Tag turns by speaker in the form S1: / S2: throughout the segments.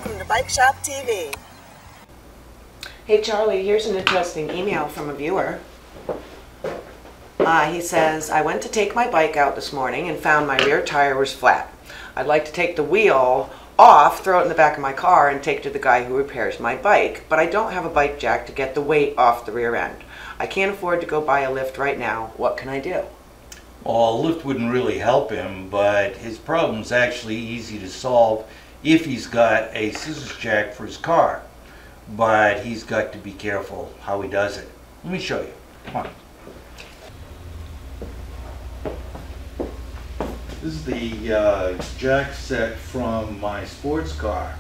S1: Welcome to Bike Shop TV.
S2: Hey Charlie, here's an interesting email from a viewer. He says, I went to take my bike out this morning and found my rear tire was flat. I'd like to take the wheel off, throw it in the back of my car, and take it to the guy who repairs my bike, but I don't have a bike jack to get the weight off the rear end. I can't afford to go buy a lift right now. What can I do?
S3: Well, a lift wouldn't really help him, but his problem's actually easy to solve if he's got a scissors jack for his car. But he's got to be careful how he does it. Let me show you. Come on. This is the jack set from my sports car,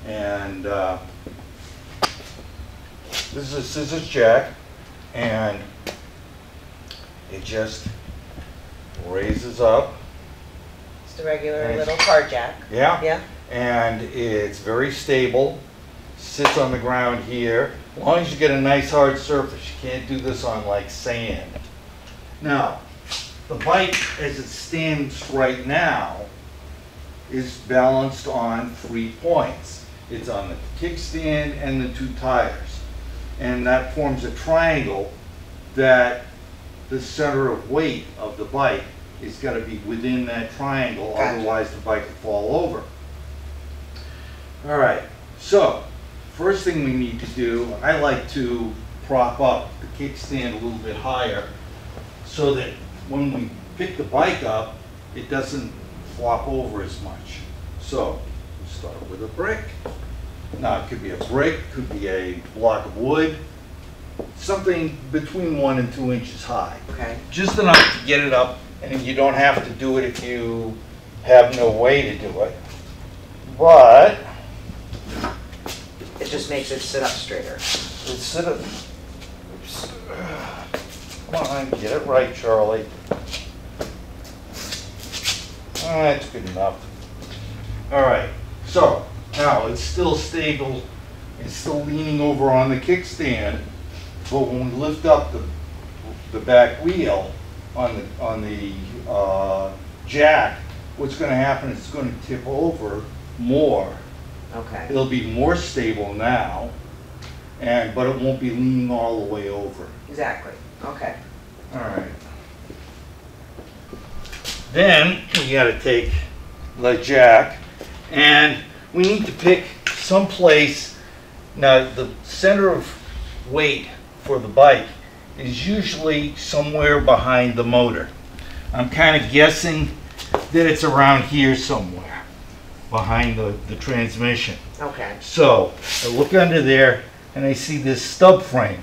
S3: and this is a scissors jack, and it just raises up.
S2: It's the regular little car jack.
S3: Yeah.
S2: Yeah.
S3: And it's very stable. Sits on the ground here. As long as you get a nice hard surface, you can't do this on like sand. Now, the bike as it stands right now is balanced on 3 points. It's on the kickstand and the 2 tires. And that forms a triangle that the center of weight of the bike is got to be within that triangle,
S2: Gotcha.
S3: Otherwise the bike will fall over. All right, so first thing we need to do, I like to prop up the kickstand a little bit higher so that when we pick the bike up, it doesn't flop over as much. So we start with a brick. Now it could be a brick, could be a block of wood, something between 1 and 2 inches high.
S2: Okay.
S3: Just enough to get it up, and you don't have to do it if you have no way to do it. But
S2: It just makes it sit up straighter.
S3: let's sit it. Oops. Come on, get it right, Charlie. That's good enough. All right, so now it's still stable. It's still leaning over on the kickstand, but when we lift up the back wheel on the jack, what's going to happen is it's going to tip over more.
S2: Okay.
S3: It'll be more stable now, but it won't be leaning all the way over.
S2: Exactly. Okay.
S3: All right. Then we got to take the jack, and we need to pick some place. Now the center of weight for the bike is usually somewhere behind the motor. I'm kind of guessing that it's around here somewhere behind the transmission.
S2: Okay.
S3: So I look under there and I see this stub frame,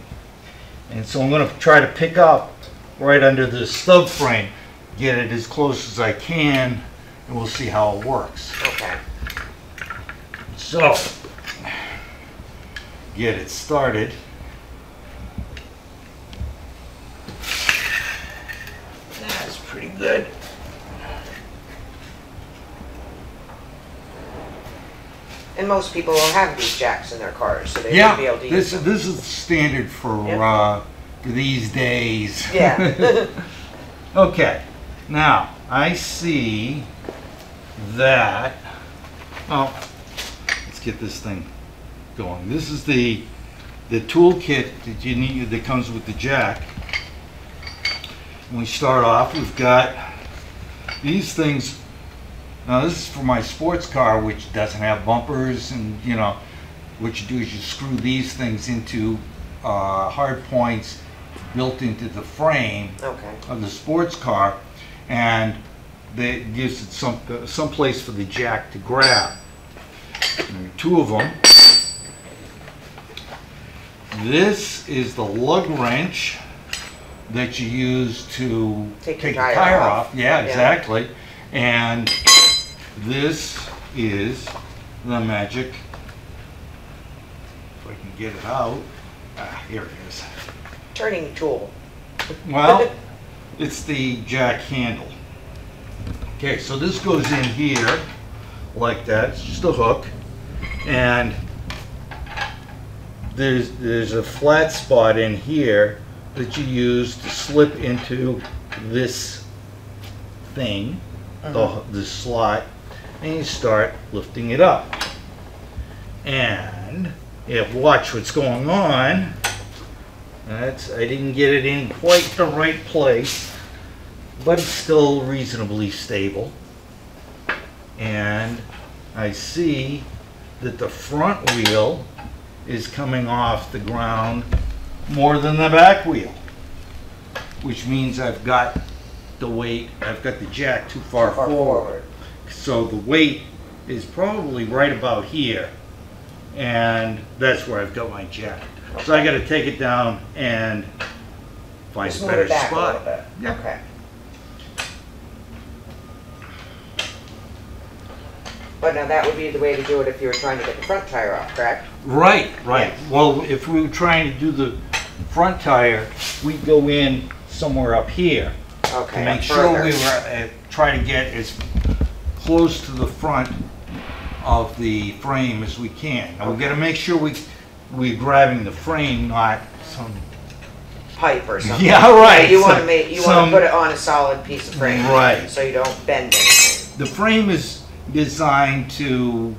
S3: and so I'm going to try to pick up right under this stub frame, get it as close as I can, and we'll see how it works.
S2: Okay.
S3: So get it started. That's pretty good.
S2: And most people will have these jacks in their cars, so they
S3: Yeah,
S2: would be able to use them.
S3: this is standard for these days.
S2: Yeah.
S3: Okay, now I see that. Oh, let's get this thing going. This is the toolkit that you need that comes with the jack. When we start off, we've got these things. Now this is for my sports car, which doesn't have bumpers, and what you do is you screw these things into hard points built into the frame of the sports car, and that gives it some place for the jack to grab. There are 2 of them. This is the lug wrench that you use to
S2: Take
S3: the
S2: the tire
S3: tire
S2: off.
S3: off. Yeah,
S2: Yeah.
S3: exactly. And this is the magic, if I can get it out. Here it is.
S2: Turning tool.
S3: Well, it's the jack handle. Okay, so this goes in here like that. It's just a hook, and there's a flat spot in here that you use to slip into this thing, the slot, and you start lifting it up. And if watch what's going on, I didn't get it in quite the right place, but it's still reasonably stable. And I see that the front wheel is coming off the ground more than the back wheel, which means I've got the weight, I've got the jack too far forward. So the weight is probably right about here, and that's where I've got my jack. Okay. So I got to take it down and find a better spot.
S2: Yeah. Okay. But now that would be the way to do it if you were trying to get the front tire off, correct?
S3: Right, right.
S2: Yes.
S3: Well, if we were trying to do the front tire, we'd go in somewhere up here.
S2: Okay.
S3: To make sure we were trying to get as close to the front of the frame as we can. Now we've got to make sure we're grabbing the frame, not some
S2: pipe or something.
S3: Yeah, right.
S2: Yeah, you want to put it on a solid piece of frame,
S3: right?
S2: So you don't bend anything.
S3: The frame is designed to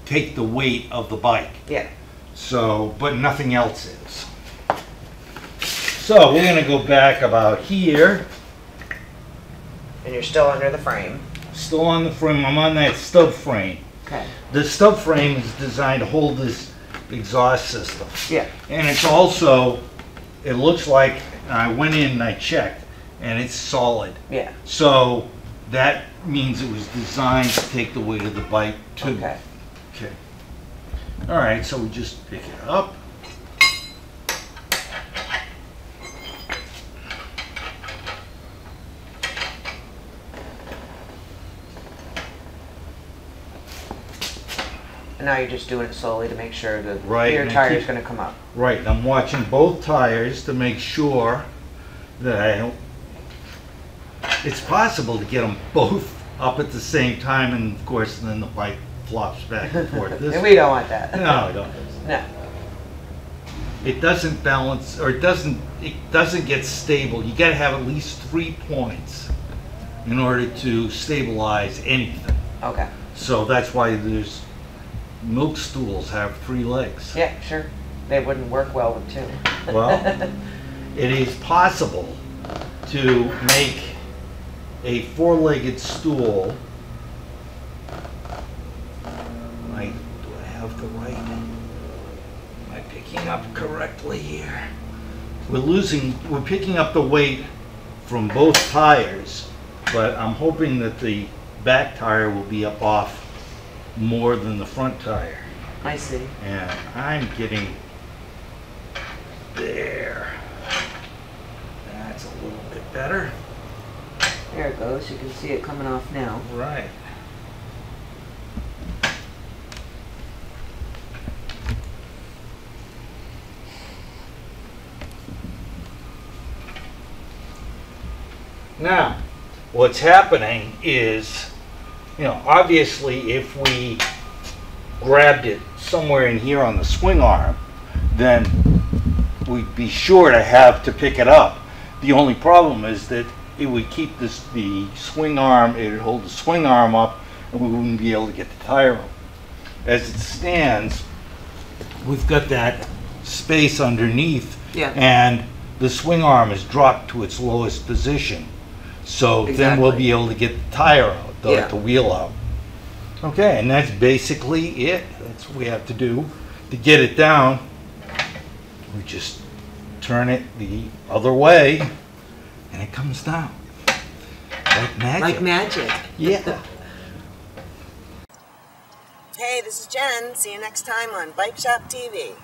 S3: take the weight of the bike.
S2: Yeah.
S3: So, but nothing else is. So we're going to go back about here.
S2: And you're still under the frame.
S3: Still on the frame. I'm on that stub frame.
S2: Okay.
S3: The stub frame is designed to hold this exhaust system.
S2: Yeah.
S3: And it's also, it looks like, I went in and I checked, and it's solid.
S2: Yeah.
S3: So that means it was designed to take the weight of the bike too.
S2: Okay.
S3: Okay. All right, so we just pick it up.
S2: And now you're just doing it slowly to make sure the
S3: Right,
S2: rear
S3: and I
S2: tire is
S3: keep-
S2: going to come up.
S3: Right, and I'm watching both tires to make sure that I don't. It's possible to get them both up at the same time, and of course, then the bike flops back and forth.
S2: And we don't want that.
S3: No, I don't.
S2: No.
S3: It doesn't balance, or it doesn't get stable. You got to have at least 3 points in order to stabilize anything.
S2: Okay.
S3: So that's why there's milk stools have 3 legs.
S2: Yeah, sure. They wouldn't work well with 2.
S3: Well, it is possible to make a 4-legged stool. Do I have the right? Am I picking up correctly here? We're picking up the weight from both tires, but I'm hoping that the back tire will be up off more than the front tire.
S2: I see.
S3: And I'm getting there. That's a little bit better.
S2: There it goes. You can see it coming off now.
S3: Right. Now, what's happening is, obviously if we grabbed it somewhere in here on the swing arm, then we'd be sure to have to pick it up. The only problem is that it would keep the swing arm, it would hold the swing arm up, and we wouldn't be able to get the tire up. As it stands, we've got that space underneath,
S2: Yeah.
S3: and the swing arm is dropped to its lowest position. So then we'll be able to get the tire out, the wheel out. Okay, and that's basically it. That's what we have to do to get it down. We just turn it the other way, and it comes down. Like magic.
S2: Like magic.
S3: Yeah.
S2: Hey, this is Jen. See you next time on Bike Shop TV.